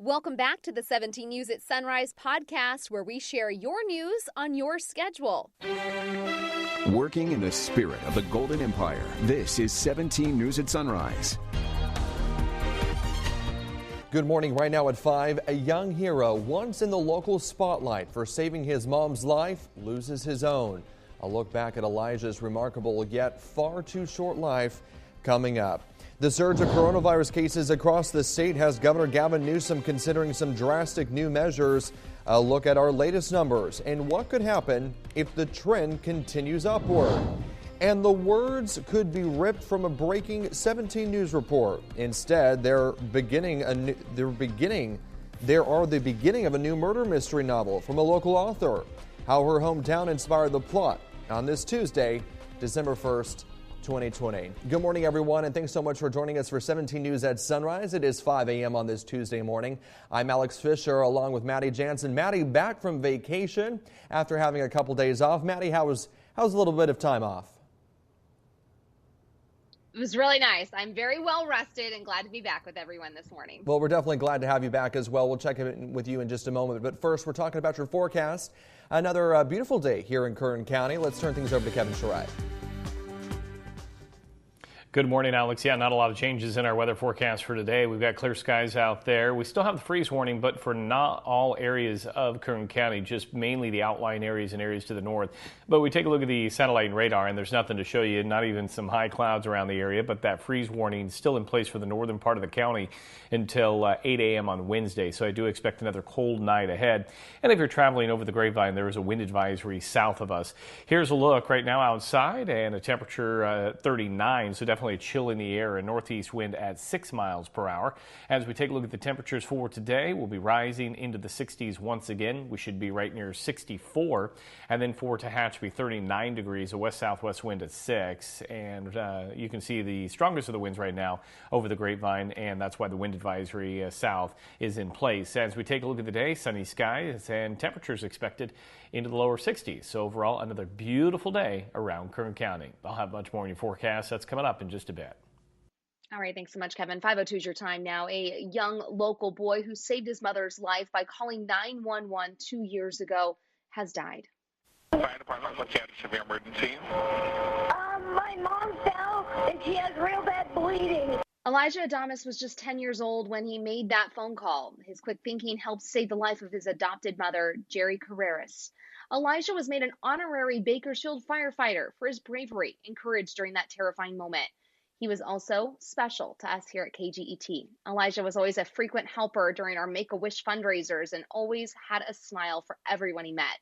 Welcome back to the 17 News at Sunrise podcast, where we share your news on your schedule. Working in the spirit of the Golden Empire, this is 17 News at Sunrise. Good morning. Right now at 5, a young hero once in the local spotlight for saving his mom's life loses his own. A look back at Elijah's remarkable yet far too short life coming up. The surge of coronavirus cases across the state has Governor Gavin Newsom considering some drastic new measures. A look at our latest numbers and what could happen if the trend continues upward. And the words could be ripped from a breaking 17 News report. Instead, they're the beginning of a new murder mystery novel from a local author. How her hometown inspired the plot on this Tuesday, December 1st. 2020. Good morning, everyone, and thanks so much for joining us for 17 News at Sunrise. It is 5 a.m. on this Tuesday morning. I'm Alex Fisher along with Maddie Jansen. Maddie back from vacation after having a couple days off. Maddie, how's a little bit of time off? It was really nice. I'm very well rested and glad to be back with everyone this morning. Well, we're definitely glad to have you back as well. We'll check in with you in just a moment. But first, we're talking about your forecast. Another beautiful day here in Kern County. Let's turn things over to Kevin Sherratt. Good morning, Alex. Yeah, not a lot of changes in our weather forecast for today. We've got clear skies out there. We still have the freeze warning, but for not all areas of Kern County, just mainly the outlying areas and areas to the north. But we take a look at the satellite and radar, and there's nothing to show you, not even some high clouds around the area, but that freeze warning is still in place for the northern part of the county until 8 a.m. on Wednesday. So I do expect another cold night ahead. And if you're traveling over the Grapevine, there is a wind advisory south of us. Here's a look right now outside, and a temperature 39, so definitely a chill in the air, a northeast wind at 6 miles per hour. As we take a look at the temperatures for today, we'll be rising into the 60s once again. We should be right near 64, and then for Tehachapi, 39 degrees, a west-southwest wind at 6, and you can see the strongest of the winds right now over the Grapevine, and that's why the wind advisory south is in place. As we take a look at the day, sunny skies and temperatures expected into the lower 60s. So overall, another beautiful day around Kern County. I'll have much more in your forecast. That's coming up in just a bit. All right, thanks so much, Kevin. 5:02 is your time now. A young local boy who saved his mother's life by calling 911 2 years ago has died. Fire department, what's the severe emergency? My mom fell and she has real bad bleeding. Elijah Adamus was just 10 years old when he made that phone call. His quick thinking helped save the life of his adopted mother, Jerry Carreras. Elijah was made an honorary Bakersfield firefighter for his bravery and courage during that terrifying moment. He was also special to us here at KGET. Elijah was always a frequent helper during our Make-A-Wish fundraisers and always had a smile for everyone he met.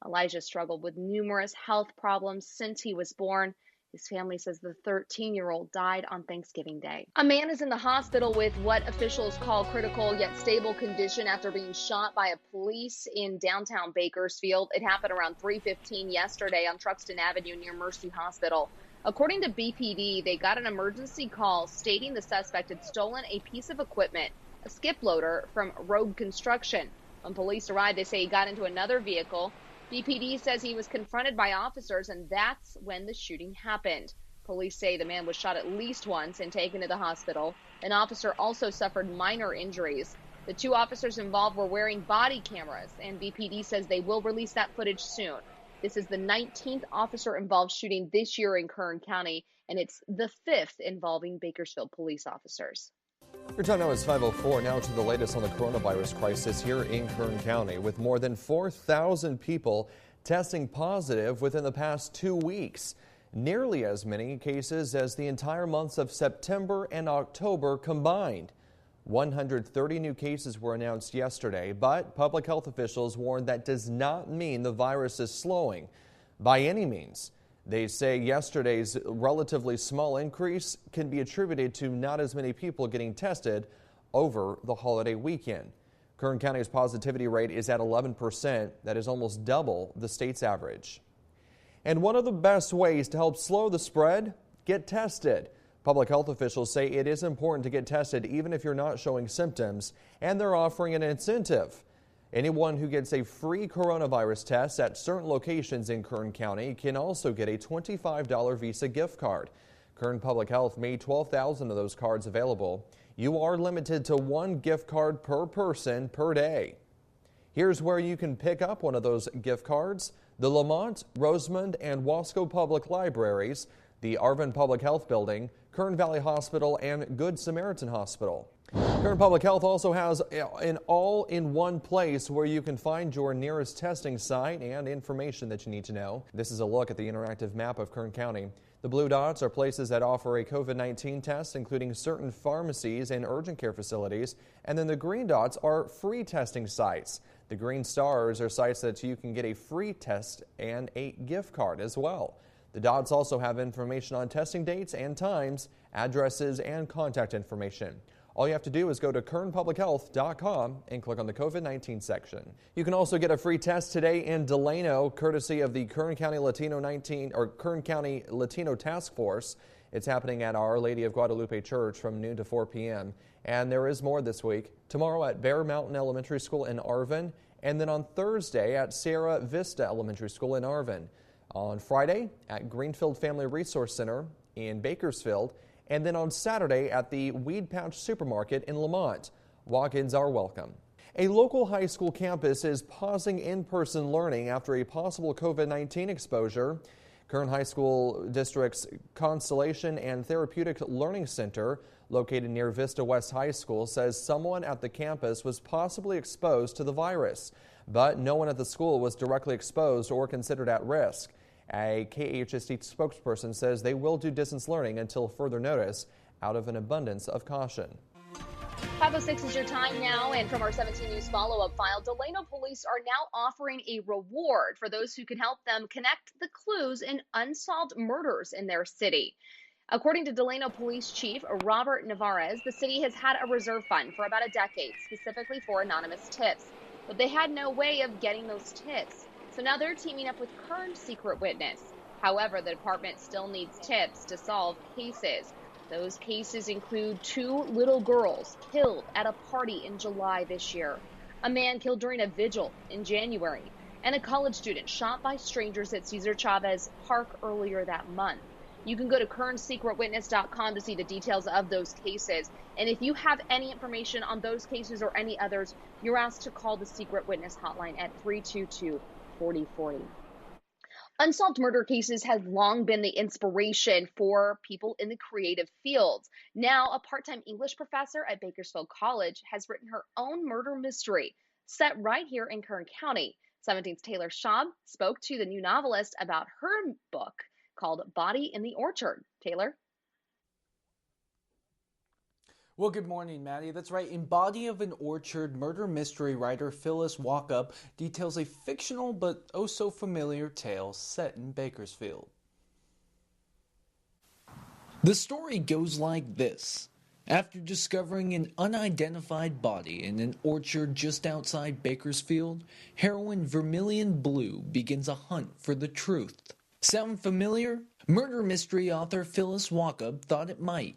Elijah struggled with numerous health problems since he was born. His family says the 13-year-old died on Thanksgiving Day. A man is in the hospital with what officials call critical yet stable condition after being shot by a police in downtown Bakersfield. It happened around 3:15 yesterday on Truxton Avenue near Mercy Hospital. According to BPD, they got an emergency call stating the suspect had stolen a piece of equipment, a skip loader, from Rogue Construction. When police arrived, they say he got into another vehicle. BPD says he was confronted by officers, and that's when the shooting happened. Police say the man was shot at least once and taken to the hospital. An officer also suffered minor injuries. The two officers involved were wearing body cameras, and BPD says they will release that footage soon. This is the 19th officer-involved shooting this year in Kern County, and it's the 5th involving Bakersfield police officers. Your time now is 5:04. Now to the latest on the coronavirus crisis here in Kern County, with more than 4,000 people testing positive within the past 2 weeks. Nearly as many cases as the entire months of September and October combined. 130 new cases were announced yesterday, but public health officials warned that does not mean the virus is slowing by any means. They say yesterday's relatively small increase can be attributed to not as many people getting tested over the holiday weekend. Kern County's positivity rate is at 11%. That is almost double the state's average. And one of the best ways to help slow the spread, get tested. Public health officials say it is important to get tested even if you're not showing symptoms, and they're offering an incentive. Anyone who gets a free coronavirus test at certain locations in Kern County can also get a $25 Visa gift card. Kern Public Health made 12,000 of those cards available. You are limited to 1 gift card per person per day. Here's where you can pick up one of those gift cards: the Lamont, Rosamond, and Wasco Public Libraries, the Arvin Public Health Building, Kern Valley Hospital, and Good Samaritan Hospital. Kern Public Health also has an all-in-one place where you can find your nearest testing site and information that you need to know. This is a look at the interactive map of Kern County. The blue dots are places that offer a COVID-19 test, including certain pharmacies and urgent care facilities. And then the green dots are free testing sites. The green stars are sites that you can get a free test and a gift card as well. The dots also have information on testing dates and times, addresses, and contact information. All you have to do is go to kernpublichealth.com and click on the COVID-19 section. You can also get a free test today in Delano, courtesy of the Kern County Latino Task Force. It's happening at Our Lady of Guadalupe Church from noon to 4 p.m. And there is more this week. Tomorrow at Bear Mountain Elementary School in Arvin, and then on Thursday at Sierra Vista Elementary School in Arvin. On Friday at Greenfield Family Resource Center in Bakersfield, and then on Saturday at the Weed Patch Supermarket in Lamont. Walk-ins are welcome. A local high school campus is pausing in-person learning after a possible COVID-19 exposure. Kern High School District's Constellation and Therapeutic Learning Center, located near Vista West High School, says someone at the campus was possibly exposed to the virus, but no one at the school was directly exposed or considered at risk. A KHST spokesperson says they will do distance learning until further notice, out of an abundance of caution. 5:06 is your time now, and from our 17 News follow-up file, Delano police are now offering a reward for those who can help them connect the clues in unsolved murders in their city. According to Delano Police Chief Robert Navarez, the city has had a reserve fund for about a decade, specifically for anonymous tips, but they had no way of getting those tips. So now they're teaming up with Kern's Secret Witness. However, the department still needs tips to solve cases. Those cases include 2 little girls killed at a party in July this year, a man killed during a vigil in January, and a college student shot by strangers at Cesar Chavez Park earlier that month. You can go to kernsecretwitness.com to see the details of those cases. And if you have any information on those cases or any others, you're asked to call the Secret Witness hotline at 322-4040. Unsolved murder cases have long been the inspiration for people in the creative fields. Now, a part-time English professor at Bakersfield College has written her own murder mystery set right here in Kern County. 17's Taylor Schaub spoke to the new novelist about her book called Body in the Orchard. Taylor? Well, good morning, Maddie. That's right. In Body of an Orchard, murder mystery writer Phyllis Walkup details a fictional but oh so familiar tale set in Bakersfield. The story goes like this. After discovering an unidentified body in an orchard just outside Bakersfield, heroine Vermilion Blue begins a hunt for the truth. Sound familiar? Murder mystery author Phyllis Walkup thought it might.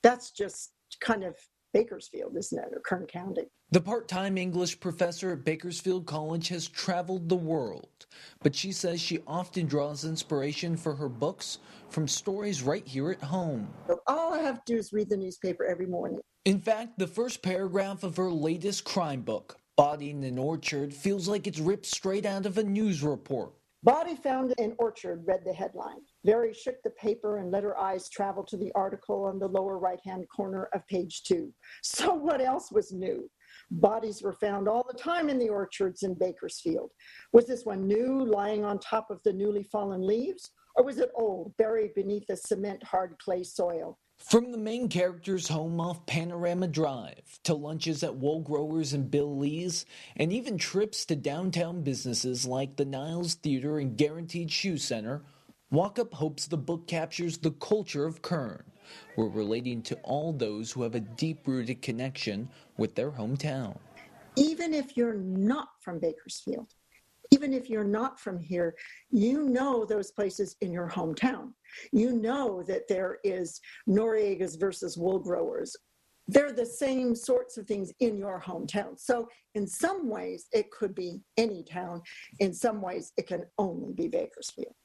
That's just kind of Bakersfield, isn't it, or Kern County? The part-time English professor at Bakersfield College has traveled the world, but she says she often draws inspiration for her books from stories right here at home. So all I have to do is read the newspaper every morning. In fact, the first paragraph of her latest crime book, Body in an Orchard, feels like it's ripped straight out of a news report. Body found in orchard, read the headline. Very shook the paper and let her eyes travel to the article on the lower right-hand corner of page 2. So what else was new? Bodies were found all the time in the orchards in Bakersfield. Was this one new, lying on top of the newly fallen leaves? Or was it old, buried beneath the cement hard clay soil? From the main character's home off Panorama Drive, to lunches at Wool Growers and Bill Lee's, and even trips to downtown businesses like the Niles Theater and Guaranteed Shoe Center, Walkup hopes the book captures the culture of Kern, while relating to all those who have a deep-rooted connection with their hometown. Even if you're not from Bakersfield, even if you're not from here, you know those places in your hometown. You know that there is Noriega's versus Wool Growers. They're the same sorts of things in your hometown. So in some ways, it could be any town. In some ways, it can only be Bakersfield.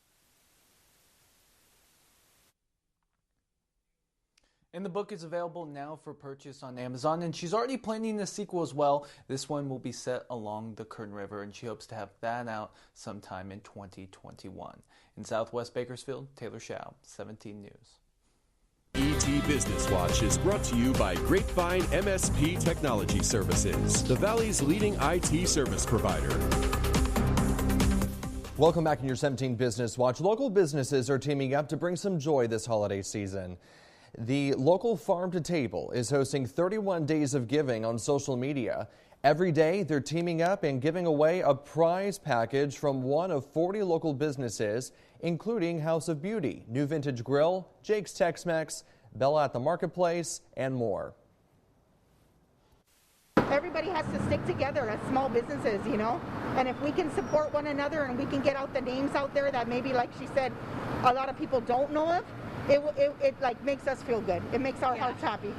And the book is available now for purchase on Amazon, and she's already planning a sequel as well. This one will be set along the Kern River, and she hopes to have that out sometime in 2021. In Southwest Bakersfield, Taylor Schau, 17 News. ET Business Watch is brought to you by Grapevine MSP Technology Services, the Valley's leading IT service provider. Welcome back in your 17 Business Watch. Local businesses are teaming up to bring some joy this holiday season. The local Farm to Table is hosting 31 days of giving on social media. Every day, they're teaming up and giving away a prize package from one of 40 local businesses, including House of Beauty, New Vintage Grill, Jake's Tex-Mex, Bella at the Marketplace, and more. Everybody has to stick together as small businesses, you know, and if we can support one another and we can get out the names out there that maybe, like she said, a lot of people don't know of, it like makes us feel good. It makes our hearts happy.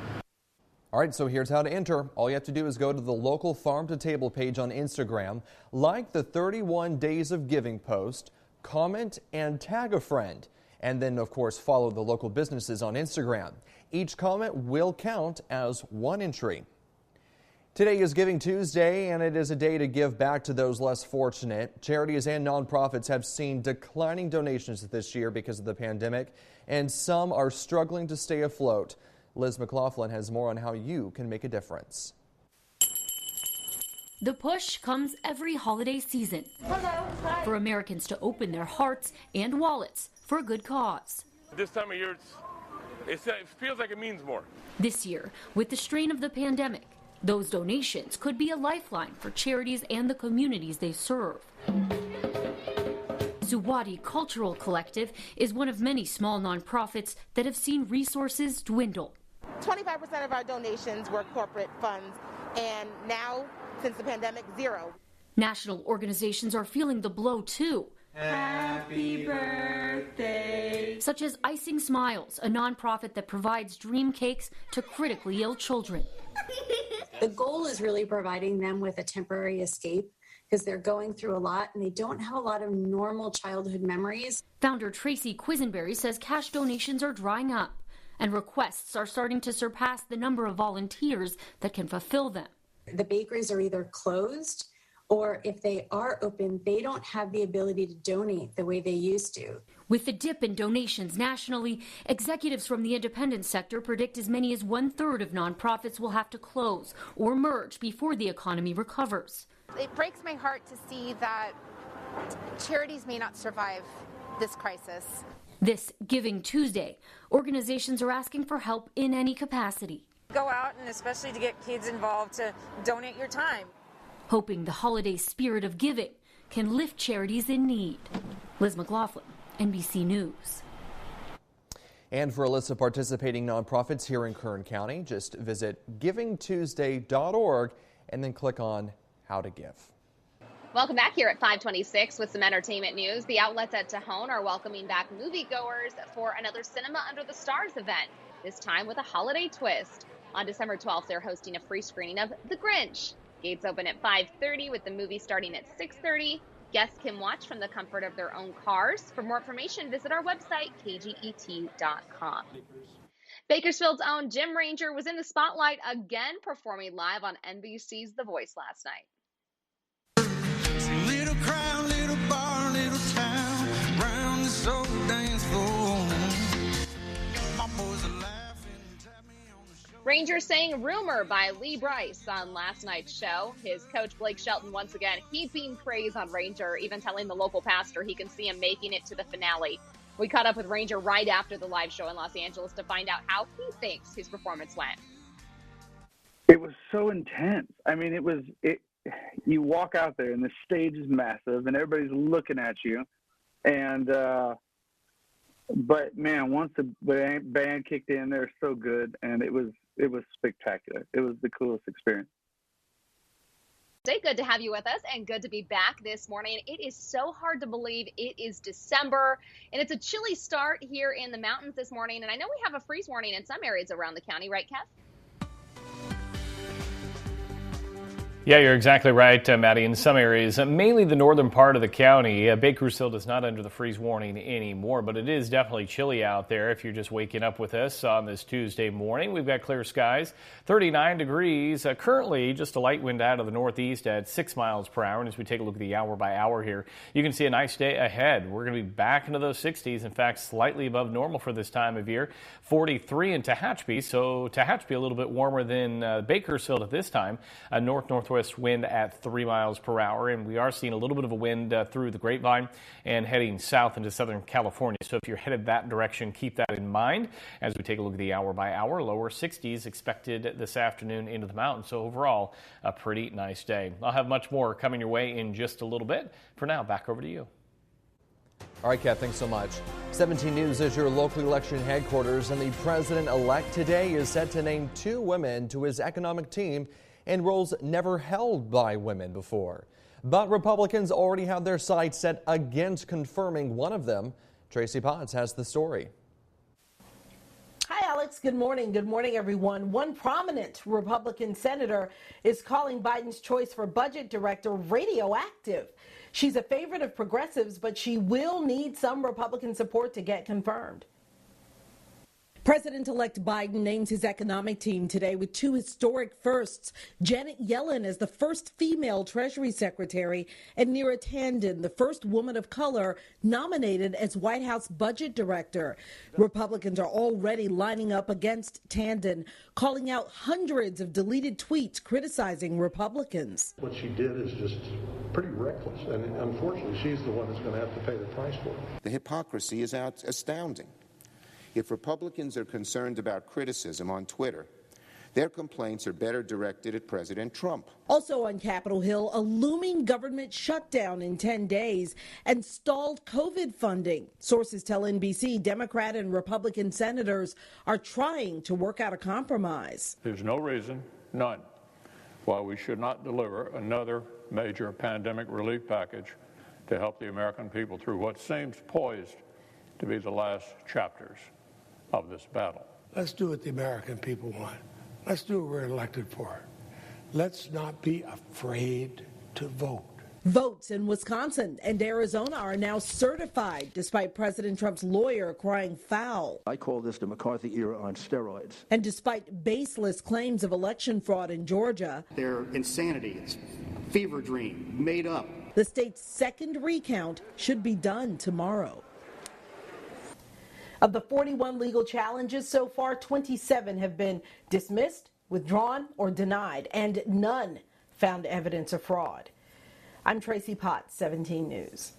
All right, so here's how to enter. All you have to do is go to the local Farm to Table page on Instagram, like the 31 Days of Giving post, comment and tag a friend, and then, of course, follow the local businesses on Instagram. Each comment will count as one entry. Today is Giving Tuesday, and it is a day to give back to those less fortunate. Charities and nonprofits have seen declining donations this year because of the pandemic, and some are struggling to stay afloat. Liz McLaughlin has more on how you can make a difference. The push comes every holiday season for Americans to open their hearts and wallets for a good cause. This time of year, it feels like it means more. This year, with the strain of the pandemic, those donations could be a lifeline for charities and the communities they serve. Zuwadi Cultural Collective is one of many small nonprofits that have seen resources dwindle. 25% of our donations were corporate funds, and now, since the pandemic, zero. National organizations are feeling the blow too. Happy birthday. Such as Icing Smiles, a nonprofit that provides dream cakes to critically ill children. The goal is really providing them with a temporary escape because they're going through a lot and they don't have a lot of normal childhood memories. Founder Tracy Quisenberry says cash donations are drying up and requests are starting to surpass the number of volunteers that can fulfill them. The bakeries are either closed, or if they are open, they don't have the ability to donate the way they used to. With the dip in donations nationally, executives from the independent sector predict as many as 1/3 of nonprofits will have to close or merge before the economy recovers. It breaks my heart to see that charities may not survive this crisis. This Giving Tuesday, organizations are asking for help in any capacity. Go out, and especially to get kids involved, to donate your time. Hoping the holiday spirit of giving can lift charities in need. Liz McLaughlin, NBC News. And for a list of participating nonprofits here in Kern County, just visit givingtuesday.org and then click on How to Give. Welcome back here at 526 with some entertainment news. The outlets at Tejon are welcoming back moviegoers for another Cinema Under the Stars event, this time with a holiday twist. On December 12th, they're hosting a free screening of The Grinch. Gates open at 5:30 with the movie starting at 6:30. Guests can watch from the comfort of their own cars. For more information, visit our website, kget.com. Bakersfield's own Jim Ranger was in the spotlight again, performing live on NBC's The Voice last night. Little crowd, little bar, little town, round this old dance floor. My boys are laughing, tap me on the shoulder. Ranger sang Rumor by Lee Bryce on last night's show. His coach Blake Shelton once again heaping praise on Ranger, even telling the local pastor he can see him making it to the finale. We caught up with Ranger right after the live show in Los Angeles to find out how he thinks his performance went. It was so intense. I mean, you walk out there and the stage is massive and everybody's looking at you. And, but man, once the band kicked in, they're so good. And it was spectacular. It was the coolest experience. Good to have you with us and good to be back this morning. It is so hard to believe it is December and it's a chilly start here in the mountains this morning. And I know we have a freeze warning in some areas around the county, right, Kev? Yeah, you're exactly right, Maddie. In some areas, mainly the northern part of the county, Bakersfield is not under the freeze warning anymore, but it is definitely chilly out there if you're just waking up with us on this Tuesday morning. We've got clear skies, 39 degrees. Currently, just a light wind out of the northeast at 6 miles per hour. And as we take a look at the hour by hour here, you can see a nice day ahead. We're going to be back into those 60s. In fact, slightly above normal for this time of year. 43 in Tehachapi, so Tehachapi a little bit warmer than Bakersfield at this time. Northwest wind at 3 miles per hour, and we are seeing a little bit of a wind through the Grapevine and heading south into Southern California. So if you're headed that direction, keep that in mind as we take a look at the hour by hour. Lower 60s expected this afternoon into the mountains. So overall, a pretty nice day. I'll have much more coming your way in just a little bit. For now, back over to you. All right, Kat, thanks so much. 17 News is your local election headquarters, and the president-elect today is set to name 2 women to his economic team in roles never held by women before. But Republicans already have their sights set against confirming one of them. Tracy Potts has the story. Hi, Alex. Good morning. Good morning, everyone. One prominent Republican senator is calling Biden's choice for budget director radioactive. She's a favorite of progressives, but she will need some Republican support to get confirmed. President-elect Biden names his economic team today with 2 historic firsts. Janet Yellen as the first female Treasury Secretary and Neera Tanden, the first woman of color nominated as White House Budget Director. Republicans are already lining up against Tanden, calling out hundreds of deleted tweets criticizing Republicans. What she did is just pretty reckless, and unfortunately, she's the one who's going to have to pay the price for it. The hypocrisy is astounding. If Republicans are concerned about criticism on Twitter, their complaints are better directed at President Trump. Also on Capitol Hill, a looming government shutdown in 10 days and stalled COVID funding. Sources tell NBC Democrat and Republican senators are trying to work out a compromise. There's no reason, none, why we should not deliver another major pandemic relief package to help the American people through what seems poised to be the last chapters of this battle. Let's do what the American people want. Let's do what we're elected for. Let's not be afraid to vote. Votes in Wisconsin and Arizona are now certified, despite President Trump's lawyer crying foul. I call this the McCarthy era on steroids. And despite baseless claims of election fraud in Georgia, they're insanity. It's a fever dream, made up. The state's second recount should be done tomorrow. Of the 41 legal challenges so far, 27 have been dismissed, withdrawn, or denied, and none found evidence of fraud. I'm Tracy Potts, 17 News.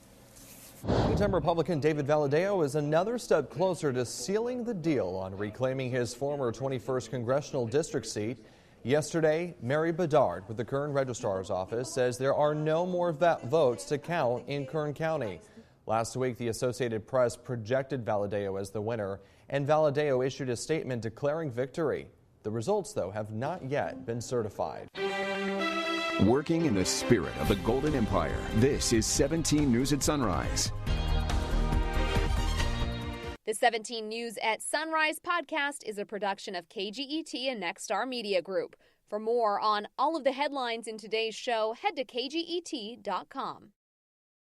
Longtime Republican David Valadao is another step closer to sealing the deal on reclaiming his former 21st congressional district seat. Yesterday, Mary Bedard with the Kern Registrar's Office says there are no more votes to count in Kern County. Last week, the Associated Press projected Valadao as the winner, and Valadao issued a statement declaring victory. The results, though, have not yet been certified. Working in the spirit of the Golden Empire, this is 17 News at Sunrise. The 17 News at Sunrise podcast is a production of KGET and Nexstar Media Group. For more on all of the headlines in today's show, head to kget.com.